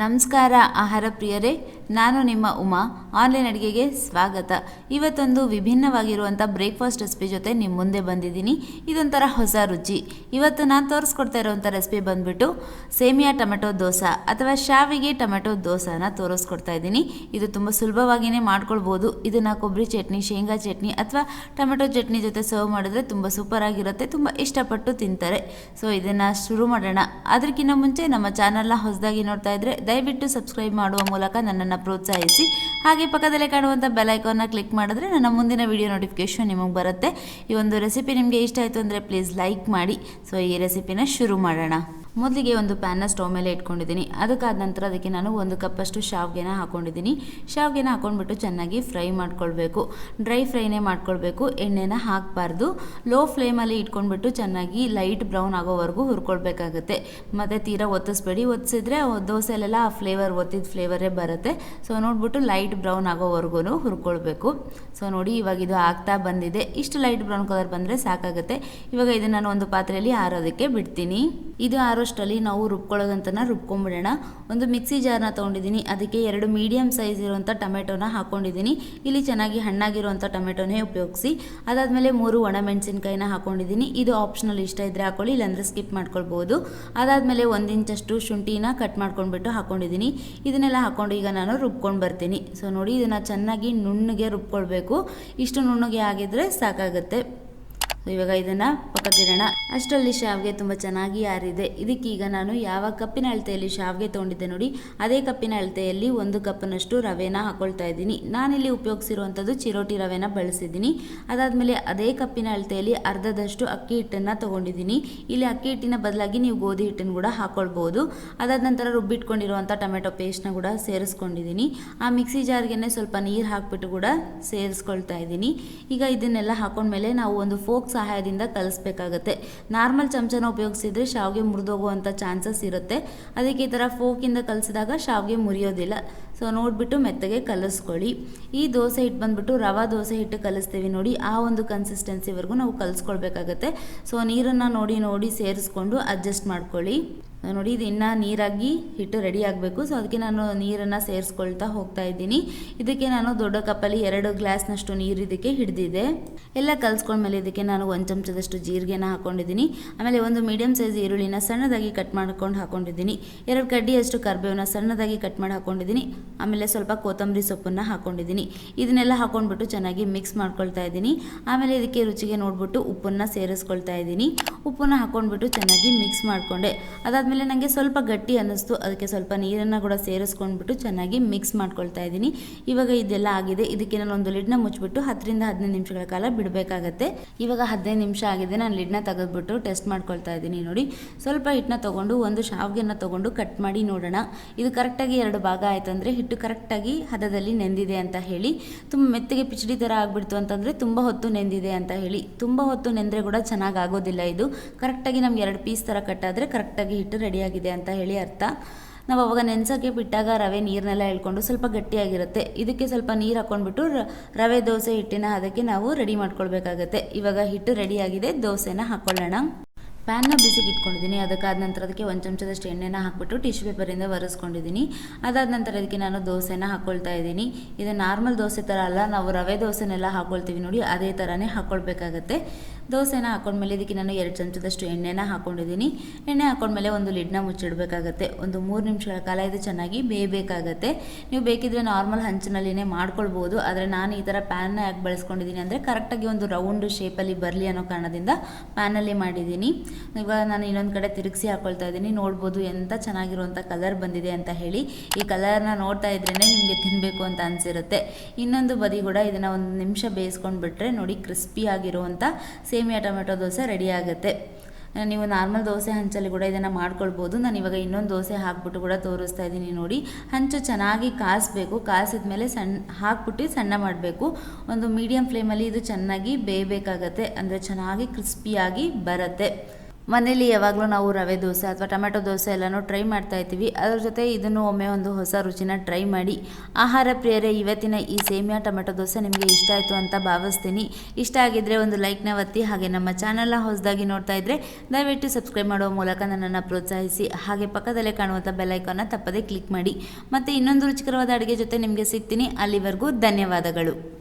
ನಮಸ್ಕಾರ ಆಹಾರ ಪ್ರಿಯರೇ, ನಾನು ನಿಮ್ಮ ಉಮಾ. ಆನ್ಲೈನ್ ಅಡುಗೆಗೆ ಸ್ವಾಗತ. ಇವತ್ತೊಂದು ವಿಭಿನ್ನವಾಗಿರುವಂಥ ಬ್ರೇಕ್ಫಾಸ್ಟ್ ರೆಸಿಪಿ ಜೊತೆ ನಿಮ್ಮ ಮುಂದೆ ಬಂದಿದ್ದೀನಿ. ಇದೊಂಥರ ಹೊಸ ರುಚಿ. ಇವತ್ತು ನಾನು ತೋರಿಸ್ಕೊಡ್ತಾ ಇರೋವಂಥ ರೆಸಿಪಿ ಬಂದುಬಿಟ್ಟು ಸೇಮಿಯಾ ಟೊಮೆಟೊ ದೋಸಾ ಅಥವಾ ಶಾವಿಗೆ ಟೊಮೆಟೊ ದೋಸಾನ ತೋರಿಸ್ಕೊಡ್ತಾ ಇದ್ದೀನಿ. ಇದು ತುಂಬ ಸುಲಭವಾಗಿಯೇ ಮಾಡ್ಕೊಳ್ಬೋದು. ಇದನ್ನು ಕೊಬ್ಬರಿ ಚಟ್ನಿ, ಶೇಂಗಾ ಚಟ್ನಿ ಅಥವಾ ಟೊಮೆಟೊ ಚಟ್ನಿ ಜೊತೆ ಸರ್ವ್ ಮಾಡಿದ್ರೆ ತುಂಬ ಸೂಪರಾಗಿರುತ್ತೆ. ತುಂಬ ಇಷ್ಟಪಟ್ಟು ತಿಂತಾರೆ. ಸೊ ಇದನ್ನು ಶುರು ಮಾಡೋಣ. ಅದಕ್ಕಿಂತ ಮುಂಚೆ ನಮ್ಮ ಚಾನಲ್ನ ಹೊಸದಾಗಿ ನೋಡ್ತಾ ಇದ್ದರೆ ದಯವಿಟ್ಟು ಸಬ್ಸ್ಕ್ರೈಬ್ ಮಾಡುವ ಮೂಲಕ ನನ್ನನ್ನು ಪ್ರೋತ್ಸಾಹಿಸಿ. ಹಾಗೆ ಪಕ್ಕದಲ್ಲೇ ಕಾಣುವಂಥ ಬೆಲ್ ಐಕಾನ್ನ ಕ್ಲಿಕ್ ಮಾಡಿದ್ರೆ ನನ್ನ ಮುಂದಿನ ವಿಡಿಯೋ ನೋಟಿಫಿಕೇಶನ್ ನಿಮಗೆ ಬರುತ್ತೆ. ಈ ಒಂದು ರೆಸಿಪಿ ನಿಮಗೆ ಇಷ್ಟ ಆಯಿತು ಅಂದರೆ ಪ್ಲೀಸ್ ಲೈಕ್ ಮಾಡಿ. ಸೊ ಈ ರೆಸಿಪಿನ ಶುರು ಮಾಡೋಣ. ಮೊದಲಿಗೆ ಒಂದು ಪ್ಯಾನ್ನ ಸ್ಟವ್ ಮೇಲೆ ಇಟ್ಕೊಂಡಿದ್ದೀನಿ. ಅದಕ್ಕಾದ ನಂತರ ಅದಕ್ಕೆ ನಾನು 1 ಕಪ್ಪಷ್ಟು ಶಾವಿಗೆನ ಹಾಕ್ಕೊಂಡಿದ್ದೀನಿ. ಶಾವಿಗೆನ ಹಾಕ್ಕೊಂಡ್ಬಿಟ್ಟು ಚೆನ್ನಾಗಿ ಫ್ರೈ ಮಾಡ್ಕೊಳ್ಬೇಕು. ಡ್ರೈ ಫ್ರೈನೇ ಮಾಡ್ಕೊಳ್ಬೇಕು, ಎಣ್ಣೆನ ಹಾಕಬಾರ್ದು. ಲೋ ಫ್ಲೇಮಲ್ಲಿ ಇಟ್ಕೊಂಡ್ಬಿಟ್ಟು ಚೆನ್ನಾಗಿ ಲೈಟ್ ಬ್ರೌನ್ ಆಗೋವರೆಗೂ ಹುರ್ಕೊಳ್ಬೇಕಾಗುತ್ತೆ. ಮತ್ತು ತೀರಾ ಒತ್ತಿಸ್ಬೇಡಿ. ಒತ್ತಿಸಿದ್ರೆ ದೋಸೆಲೆಲ್ಲ ಆ ಒತ್ತಿದ ಫ್ಲೇವರೇ ಬರುತ್ತೆ. ಸೊ ನೋಡ್ಬಿಟ್ಟು ಲೈಟ್ ಬ್ರೌನ್ ಆಗೋವರೆಗೂ ಹುರ್ಕೊಳ್ಬೇಕು. ಸೊ ನೋಡಿ, ಇವಾಗ ಇದು ಆಗ್ತಾ ಬಂದಿದೆ. ಇಷ್ಟು ಲೈಟ್ ಬ್ರೌನ್ ಕಲರ್ ಬಂದರೆ ಸಾಕಾಗುತ್ತೆ. ಇವಾಗ ಇದನ್ನು ನಾನು ಒಂದು ಪಾತ್ರೆಯಲ್ಲಿ ಆರೋದಕ್ಕೆ ಬಿಡ್ತೀನಿ. ಇದು ಆರೋಷ್ಟರಲ್ಲಿ ನಾವು ರುಬ್ಕೊಳ್ಳೋದಂತನ ರುಬ್ಕೊಂಡ್ಬಿಡೋಣ. ಒಂದು ಮಿಕ್ಸಿ ಜಾರ್ನ ತೊಗೊಂಡಿದ್ದೀನಿ. ಅದಕ್ಕೆ 2 ಮೀಡಿಯಮ್ ಸೈಜ್ ಇರುವಂಥ ಟೊಮೆಟೊನ ಹಾಕ್ಕೊಂಡಿದ್ದೀನಿ. ಇಲ್ಲಿ ಚೆನ್ನಾಗಿ ಹಣ್ಣಾಗಿರುವಂಥ ಟೊಮೆಟೊನೇ ಉಪಯೋಗಿಸಿ. ಅದಾದಮೇಲೆ 3 ಒಣಮೆಣಸಿನ್ಕಾಯಿನ ಹಾಕ್ಕೊಂಡಿದ್ದೀನಿ. ಇದು ಆಪ್ಷನಲ್, ಇಷ್ಟ ಇದ್ದರೆ ಹಾಕೊಳ್ಳಿ, ಇಲ್ಲಾಂದರೆ ಸ್ಕಿಪ್ ಮಾಡ್ಕೊಳ್ಬೋದು. ಅದಾದಮೇಲೆ 1 ಇಂಚಷ್ಟು ಶುಂಠಿನ ಕಟ್ ಮಾಡ್ಕೊಂಡ್ಬಿಟ್ಟು ಹಾಕ್ಕೊಂಡಿದ್ದೀನಿ. ಇದನ್ನೆಲ್ಲ ಹಾಕ್ಕೊಂಡು ಈಗ ನಾನು ರುಬ್ಕೊಂಡು ಬರ್ತೀನಿ. ಸೊ ನೋಡಿ, ಇದನ್ನು ಚೆನ್ನಾಗಿ ನುಣ್ಣಗೆ ರುಬ್ಕೊಳ್ಬೇಕು. ಇಷ್ಟು ನುಣ್ಣಗೆ ಆಗಿದ್ರೆ ಸಾಕಾಗುತ್ತೆ. ಇವಾಗ ಇದನ್ನು ಪಕ್ಕಕ್ಕಿಡೋಣ. ಅಷ್ಟರಲ್ಲಿ ಶಾವಿಗೆ ತುಂಬ ಚೆನ್ನಾಗಿ ಆರಿದೆ. ಇದಕ್ಕೀಗ ನಾನು ಯಾವ ಕಪ್ಪಿನ ಅಳತೆಯಲ್ಲಿ ಶಾವಿಗೆ ತೊಗೊಂಡಿದ್ದೆ ನೋಡಿ, ಅದೇ ಕಪ್ಪಿನ ಅಳತೆಯಲ್ಲಿ 1 ಕಪ್ನಷ್ಟು ರವೆನ ಹಾಕ್ಕೊಳ್ತಾ ಇದ್ದೀನಿ. ನಾನಿಲ್ಲಿ ಉಪಯೋಗಿಸಿರುವಂಥದ್ದು ಚಿರೋಟಿ ರವೆನ ಬಳಸಿದ್ದೀನಿ. ಅದಾದಮೇಲೆ ಅದೇ ಕಪ್ಪಿನ ಅಳತೆಯಲ್ಲಿ ಅರ್ಧದಷ್ಟು ಅಕ್ಕಿ ಹಿಟ್ಟನ್ನು ತೊಗೊಂಡಿದ್ದೀನಿ. ಇಲ್ಲಿ ಅಕ್ಕಿ ಹಿಟ್ಟಿನ ಬದಲಾಗಿ ನೀವು ಗೋಧಿ ಹಿಟ್ಟನ್ನು ಕೂಡ ಹಾಕ್ಕೊಳ್ಬೋದು. ಅದಾದ ನಂತರ ರುಬ್ಬಿಟ್ಕೊಂಡಿರುವಂಥ ಟೊಮೆಟೊ ಪೇಸ್ಟ್ನ ಕೂಡ ಸೇರಿಸ್ಕೊಂಡಿದ್ದೀನಿ. ಆ ಮಿಕ್ಸಿ ಜಾರ್ಗೆ ಸ್ವಲ್ಪ ನೀರು ಹಾಕ್ಬಿಟ್ಟು ಕೂಡ ಸೇರಿಸ್ಕೊಳ್ತಾ ಇದ್ದೀನಿ. ಈಗ ಇದನ್ನೆಲ್ಲ ಹಾಕೊಂಡ್ಮೇಲೆ ನಾವು ಒಂದು ಫೋಕ್ ಸಹಾಯದಿಂದ ಕಲಿಸ್ಬೇಕಾಗತ್ತೆ. ನಾರ್ಮಲ್ ಚಮಚನ ಉಪಯೋಗಿಸಿದ್ರೆ ಶಾವಿಗೆ ಮುರಿದೋಗುವಂಥ ಚಾನ್ಸಸ್ ಇರುತ್ತೆ. ಅದಕ್ಕೆ ಈ ಥರ ಫೋಕಿಂದ ಕಲಿಸಿದಾಗ ಶಾವಿಗೆ ಮುರಿಯೋದಿಲ್ಲ. ಸೊ ನೋಡಿಬಿಟ್ಟು ಮೆತ್ತಗೆ ಕಲಿಸ್ಕೊಳ್ಳಿ. ಈ ದೋಸೆ ಹಿಟ್ಟು ಬಂದುಬಿಟ್ಟು ರವಾ ದೋಸೆ ಹಿಟ್ಟು ಕಲಿಸ್ತೀವಿ ನೋಡಿ, ಆ ಒಂದು ಕನ್ಸಿಸ್ಟೆನ್ಸಿವರೆಗೂ ನಾವು ಕಲಿಸ್ಕೊಳ್ಬೇಕಾಗತ್ತೆ. ಸೊ ನೀರನ್ನು ನೋಡಿ ಸೇರಿಸ್ಕೊಂಡು ಅಡ್ಜಸ್ಟ್ ಮಾಡ್ಕೊಳ್ಳಿ. ನೋಡಿ, ಇದು ಇನ್ನೂ ನೀರಾಗಿ ಹಿಟ್ಟು ರೆಡಿ ಆಗಬೇಕು. ಸೊ ಅದಕ್ಕೆ ನಾನು ನೀರನ್ನು ಸೇರಿಸ್ಕೊಳ್ತಾ ಹೋಗ್ತಾ ಇದ್ದೀನಿ. ಇದಕ್ಕೆ ನಾನು ದೊಡ್ಡ ಕಪ್ಪಲ್ಲಿ 2 ಗ್ಲಾಸ್ನಷ್ಟು ನೀರು ಇದಕ್ಕೆ ಹಿಡಿದಿದೆ. ಎಲ್ಲ ಕಲಿಸ್ಕೊಂಡ್ಮೇಲೆ ಇದಕ್ಕೆ ನಾನು 1 ಚಮಚದಷ್ಟು ಜೀರಿಗೆನ ಹಾಕ್ಕೊಂಡಿದ್ದೀನಿ. ಆಮೇಲೆ 1 ಮೀಡಿಯಮ್ ಸೈಜ್ ಈರುಳ್ಳಿನ ಸಣ್ಣದಾಗಿ ಕಟ್ ಮಾಡ್ಕೊಂಡು ಹಾಕ್ಕೊಂಡಿದ್ದೀನಿ. 2 ಕಡ್ಡಿಯಷ್ಟು ಕರಿಬೇವನ್ನ ಸಣ್ಣದಾಗಿ ಕಟ್ ಮಾಡಿ ಹಾಕ್ಕೊಂಡಿದ್ದೀನಿ. ಆಮೇಲೆ ಸ್ವಲ್ಪ ಕೊತ್ತಂಬರಿ ಸೊಪ್ಪನ್ನು ಹಾಕ್ಕೊಂಡಿದ್ದೀನಿ. ಇದನ್ನೆಲ್ಲ ಹಾಕ್ಕೊಂಡ್ಬಿಟ್ಟು ಚೆನ್ನಾಗಿ ಮಿಕ್ಸ್ ಮಾಡ್ಕೊಳ್ತಾ ಇದ್ದೀನಿ. ಆಮೇಲೆ ಇದಕ್ಕೆ ರುಚಿಗೆ ನೋಡ್ಬಿಟ್ಟು ಉಪ್ಪನ್ನು ಸೇರಿಸ್ಕೊಳ್ತಾ ಇದ್ದೀನಿ. ಉಪ್ಪನ್ನು ಹಾಕ್ಕೊಂಡ್ಬಿಟ್ಟು ಚೆನ್ನಾಗಿ ಮಿಕ್ಸ್ ಮಾಡಿಕೊಂಡೆ. ಅದಾದಮೇಲೆ ನನಗೆ ಸ್ವಲ್ಪ ಗಟ್ಟಿ ಅನ್ನಿಸ್ತು. ಅದಕ್ಕೆ ಸ್ವಲ್ಪ ನೀರನ್ನು ಕೂಡ ಸೇರಿಸ್ಕೊಂಡ್ಬಿಟ್ಟು ಚೆನ್ನಾಗಿ ಮಿಕ್ಸ್ ಮಾಡ್ಕೊಳ್ತಾ ಇದ್ದೀನಿ. ಇವಾಗ ಇದೆಲ್ಲ ಆಗಿದೆ. ಇದಕ್ಕೆ ನಾನು ಒಂದು ಲಿಡ್ನ ಮುಚ್ಚಿಬಿಟ್ಟು 10 ರಿಂದ 15 ನಿಮಿಷಗಳ ಕಾಲ ಬಿಡಬೇಕಾಗತ್ತೆ. ಇವಾಗ 15 ನಿಮಿಷ ಆಗಿದೆ. ನಾನು ಲಿಡ್ನ ತೆಗೆದ್ಬಿಟ್ಟು ಟೆಸ್ಟ್ ಮಾಡ್ಕೊಳ್ತಾ ಇದ್ದೀನಿ. ನೋಡಿ, ಸ್ವಲ್ಪ ಹಿಟ್ಟನ್ನ ತೊಗೊಂಡು ಒಂದು ಶಾವಿಗೆನ ತೊಗೊಂಡು ಕಟ್ ಮಾಡಿ ನೋಡೋಣ. ಇದು ಕರೆಕ್ಟಾಗಿ 2 ಭಾಗ ಆಯಿತು ಅಂದರೆ ಹಿಟ್ಟು ಕರೆಕ್ಟಾಗಿ ಹದದಲ್ಲಿ ನೆಂದಿದೆ ಅಂತ ಹೇಳಿ. ತುಂಬ ಮೆತ್ತಗೆ ಪಿಚಡಿ ಥರ ಆಗಿಬಿಡ್ತು ಅಂತಂದರೆ ತುಂಬ ಹೊತ್ತು ನೆಂದಿದೆ ಅಂತ ಹೇಳಿ. ತುಂಬ ಹೊತ್ತು ನೆಂದರೆ ಕೂಡ ಚೆನ್ನಾಗಿ ಆಗೋದಿಲ್ಲ. ಇದು ಕರೆಕ್ಟಾಗಿ ನಮ್ಗೆ 2 ಪೀಸ್ ಥರ ಕಟ್ಟಾದರೆ ಕರೆಕ್ಟಾಗಿ ಹಿಟ್ಟು ರೆಡಿಯಾಗಿದೆ ಅಂತ ಹೇಳಿ ಅರ್ಥ. ನಾವು ಅವಾಗ ನೆನೆಸೋಕ್ಕೆ ಬಿಟ್ಟಾಗ ರವೆ ನೀರನ್ನೆಲ್ಲ ಎಳ್ಕೊಂಡು ಸ್ವಲ್ಪ ಗಟ್ಟಿಯಾಗಿರುತ್ತೆ. ಇದಕ್ಕೆ ಸ್ವಲ್ಪ ನೀರು ಹಾಕ್ಕೊಂಡ್ಬಿಟ್ಟು ರವೆ ದೋಸೆ ಹಿಟ್ಟಿನ ಅದಕ್ಕೆ ನಾವು ರೆಡಿ ಮಾಡ್ಕೊಳ್ಬೇಕಾಗತ್ತೆ. ಇವಾಗ ಹಿಟ್ಟು ರೆಡಿಯಾಗಿದೆ. ದೋಸೆನ ಹಾಕ್ಕೊಳ್ಳೋಣ. ಪ್ಯಾನ್ನ ಬಿಸಿಗೆ ಇಟ್ಕೊಂಡಿದ್ದೀನಿ. ಅದಕ್ಕಾದ ನಂತರ ಅದಕ್ಕೆ 1 ಚಮಚದಷ್ಟು ಎಣ್ಣೆನ ಹಾಕ್ಬಿಟ್ಟು ಟಿಶ್ಯೂ ಪೇಪರಿಂದ ಒರೆಸ್ಕೊಂಡಿದ್ದೀನಿ. ಅದಾದ ನಂತರ ಅದಕ್ಕೆ ನಾನು ದೋಸೆನ ಹಾಕ್ಕೊಳ್ತಾ ಇದ್ದೀನಿ. ಇದು ನಾರ್ಮಲ್ ದೋಸೆ ಥರ ಅಲ್ಲ, ನಾವು ರವೆ ದೋಸೆನೆಲ್ಲ ಹಾಕ್ಕೊಳ್ತೀವಿ ನೋಡಿ, ಅದೇ ಥರನೇ ಹಾಕ್ಕೊಳ್ಬೇಕಾಗತ್ತೆ. ದೋಸೆನ ಹಾಕ್ಕೊಂಡ್ಮೇಲೆ ಇದಕ್ಕೆ ನಾನು 2 ಚಮಚದಷ್ಟು ಎಣ್ಣೆನ ಹಾಕ್ಕೊಂಡಿದ್ದೀನಿ. ಎಣ್ಣೆ ಹಾಕ್ಕೊಂಡ್ಮೇಲೆ ಒಂದು ಲಿಡ್ನ ಮುಚ್ಚಿಡಬೇಕಾಗತ್ತೆ. ಒಂದು 3 ನಿಮಿಷಗಳ ಕಾಲ ಇದು ಚೆನ್ನಾಗಿ ಬೇಯಬೇಕಾಗತ್ತೆ. ನೀವು ಬೇಕಿದ್ರೆ ನಾರ್ಮಲ್ ಹಂಚಿನಲ್ಲಿನೇ ಮಾಡ್ಕೊಳ್ಬೋದು. ಆದರೆ ನಾನು ಈ ಥರ ಪ್ಯಾನ್ನ ಯಾಕೆ ಬಳಸ್ಕೊಂಡಿದ್ದೀನಿ ಅಂದರೆ ಕರೆಕ್ಟಾಗಿ ಒಂದು ರೌಂಡ್ ಶೇಪಲ್ಲಿ ಬರಲಿ ಅನ್ನೋ ಕಾರಣದಿಂದ ಪ್ಯಾನಲ್ಲಿ ಮಾಡಿದ್ದೀನಿ. ಇವಾಗ ನಾನು ಇನ್ನೊಂದು ಕಡೆ ತಿರುಗಿಸಿ ಹಾಕ್ಕೊಳ್ತಾ ಇದ್ದೀನಿ. ನೋಡ್ಬೋದು ಎಂಥ ಚೆನ್ನಾಗಿರುವಂಥ ಕಲರ್ ಬಂದಿದೆ ಅಂತ ಹೇಳಿ. ಈ ಕಲರ್ನ ನೋಡ್ತಾ ಇದ್ರೇ ನಿಮಗೆ ತಿನ್ನಬೇಕು ಅಂತ ಅನಿಸಿರುತ್ತೆ. ಇನ್ನೊಂದು ಬದಿ ಕೂಡ ಇದನ್ನು 1 ನಿಮಿಷ ಬೇಯಿಸ್ಕೊಂಡು ಬಿಟ್ಟರೆ ನೋಡಿ, ಕ್ರಿಸ್ಪಿ ಆಗಿರುವಂಥ ಸೇಮಿಯಾ ಟೊಮೆಟೊ ದೋಸೆ ರೆಡಿ ಆಗುತ್ತೆ. ನೀವು ನಾರ್ಮಲ್ ದೋಸೆ ಹಂಚಲ್ಲಿ ಕೂಡ ಇದನ್ನು ಮಾಡ್ಕೊಳ್ಬೋದು. ನಾನು ಇವಾಗ ಇನ್ನೊಂದು ದೋಸೆ ಹಾಕ್ಬಿಟ್ಟು ಕೂಡ ತೋರಿಸ್ತಾ ಇದ್ದೀನಿ ನೋಡಿ. ಹಂಚು ಚೆನ್ನಾಗಿ ಕಾಯಿಸ್ಬೇಕು. ಕಾಯಿಸಿದ ಮೇಲೆ ಹಾಕ್ಬಿಟ್ಟು ಸಣ್ಣ ಮಾಡಬೇಕು. ಒಂದು ಮೀಡಿಯಮ್ ಫ್ಲೇಮಲ್ಲಿ ಇದು ಚೆನ್ನಾಗಿ ಬೇಯಬೇಕಾಗತ್ತೆ. ಅಂದರೆ ಚೆನ್ನಾಗಿ ಕ್ರಿಸ್ಪಿಯಾಗಿ ಬರುತ್ತೆ. ಮನೇಲಿ ಯಾವಾಗಲೂ ನಾವು ರವೆ ದೋಸೆ ಅಥವಾ ಟೊಮೆಟೊ ದೋಸೆ ಎಲ್ಲನೂ ಟ್ರೈ ಮಾಡ್ತಾ ಇರ್ತೀವಿ. ಅದರ ಜೊತೆ ಇದನ್ನು ಒಮ್ಮೆ ಒಂದು ಹೊಸ ರುಚಿನ ಟ್ರೈ ಮಾಡಿ. ಆಹಾರ ಪ್ರಿಯರೇ, ಇವತ್ತಿನ ಈ ಸೇಮಿಯಾ ಟೊಮೆಟೊ ದೋಸೆ ನಿಮಗೆ ಇಷ್ಟ ಆಯಿತು ಅಂತ ಭಾವಿಸ್ತೀನಿ. ಇಷ್ಟ ಆಗಿದ್ದರೆ ಒಂದು ಲೈಕ್ನ ಒತ್ತಿ. ಹಾಗೆ ನಮ್ಮ ಚಾನಲ್ನ ಹೊಸದಾಗಿ ನೋಡ್ತಾ ಇದ್ದರೆ ದಯವಿಟ್ಟು ಸಬ್ಸ್ಕ್ರೈಬ್ ಮಾಡುವ ಮೂಲಕ ನನ್ನನ್ನು ಪ್ರೋತ್ಸಾಹಿಸಿ. ಹಾಗೆ ಪಕ್ಕದಲ್ಲೇ ಕಾಣುವಂಥ ಬೆಲ್ಲೈಕಾನ್ನ ತಪ್ಪದೇ ಕ್ಲಿಕ್ ಮಾಡಿ. ಮತ್ತು ಇನ್ನೊಂದು ರುಚಿಕರವಾದ ಅಡುಗೆ ಜೊತೆ ನಿಮಗೆ ಸಿಗ್ತೀನಿ. ಅಲ್ಲಿವರೆಗೂ ಧನ್ಯವಾದಗಳು.